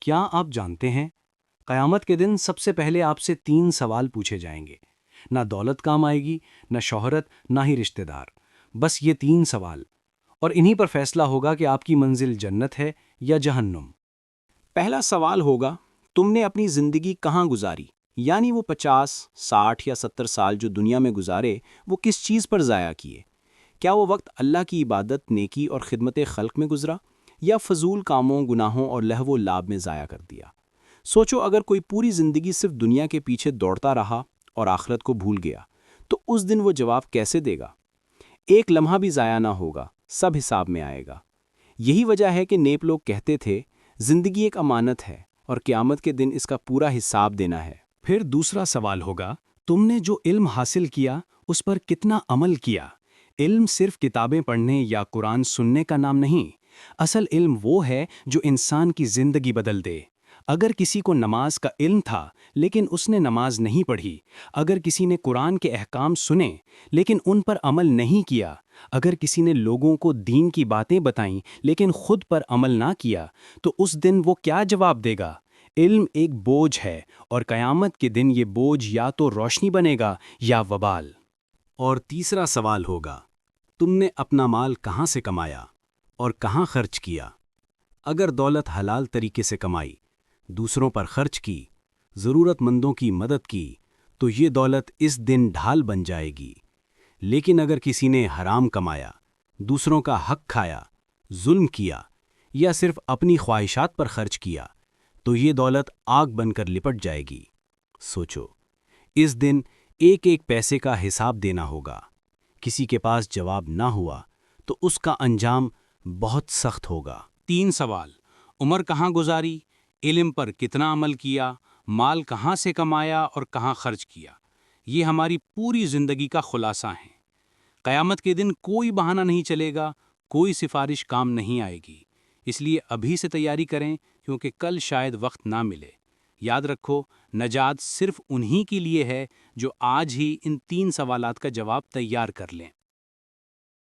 کیا آپ جانتے ہیں قیامت کے دن سب سے پہلے آپ سے 3 سوال پوچھے جائیں گے؟ نہ دولت کام آئے گی، نہ شہرت، نہ ہی رشتہ دار، بس یہ 3 سوال، اور انہی پر فیصلہ ہوگا کہ آپ کی منزل جنت ہے یا جہنم۔ پہلا سوال ہوگا، تم نے اپنی زندگی کہاں گزاری؟ یعنی وہ 50، 60 یا 70 سال جو دنیا میں گزارے وہ کس چیز پر ضائع کیے؟ کیا وہ وقت اللہ کی عبادت، نیکی اور خدمت خلق میں گزرا، یا فضول کاموں، گناہوں اور لہو و لعب میں ضائع کر دیا؟ سوچو، اگر کوئی پوری زندگی صرف دنیا کے پیچھے دوڑتا رہا اور آخرت کو بھول گیا تو اس دن وہ جواب کیسے دے گا؟ ایک لمحہ بھی ضائع نہ ہوگا، سب حساب میں آئے گا۔ یہی وجہ ہے کہ نیک لوگ کہتے تھے، زندگی ایک امانت ہے اور قیامت کے دن اس کا پورا حساب دینا ہے۔ پھر دوسرا سوال ہوگا، تم نے جو علم حاصل کیا اس پر کتنا عمل کیا؟ علم صرف کتابیں پڑھنے یا قرآن سننے کا نام نہیں، اصل علم وہ ہے جو انسان کی زندگی بدل دے۔ اگر کسی کو نماز کا علم تھا لیکن اس نے نماز نہیں پڑھی، اگر کسی نے قرآن کے احکام سنے لیکن ان پر عمل نہیں کیا، اگر کسی نے لوگوں کو دین کی باتیں بتائیں لیکن خود پر عمل نہ کیا، تو اس دن وہ کیا جواب دے گا؟ علم ایک بوجھ ہے، اور قیامت کے دن یہ بوجھ یا تو روشنی بنے گا یا وبال۔ اور تیسرا سوال ہوگا، تم نے اپنا مال کہاں سے کمایا اور کہاں خرچ کیا؟ اگر دولت حلال طریقے سے کمائی، دوسروں پر خرچ کی، ضرورت مندوں کی مدد کی، تو یہ دولت اس دن ڈھال بن جائے گی۔ لیکن اگر کسی نے حرام کمایا، دوسروں کا حق کھایا، ظلم کیا، یا صرف اپنی خواہشات پر خرچ کیا، تو یہ دولت آگ بن کر لپٹ جائے گی۔ سوچو، اس دن ایک ایک پیسے کا حساب دینا ہوگا۔ کسی کے پاس جواب نہ ہوا تو اس کا انجام بہت سخت ہوگا۔ 3 سوال: عمر کہاں گزاری، علم پر کتنا عمل کیا، مال کہاں سے کمایا اور کہاں خرچ کیا، یہ ہماری پوری زندگی کا خلاصہ ہیں۔ قیامت کے دن کوئی بہانہ نہیں چلے گا، کوئی سفارش کام نہیں آئے گی۔ اس لیے ابھی سے تیاری کریں، کیونکہ کل شاید وقت نہ ملے۔ یاد رکھو، نجات صرف انہی کے لیے ہے جو آج ہی ان 3 سوالات کا جواب تیار کر لیں۔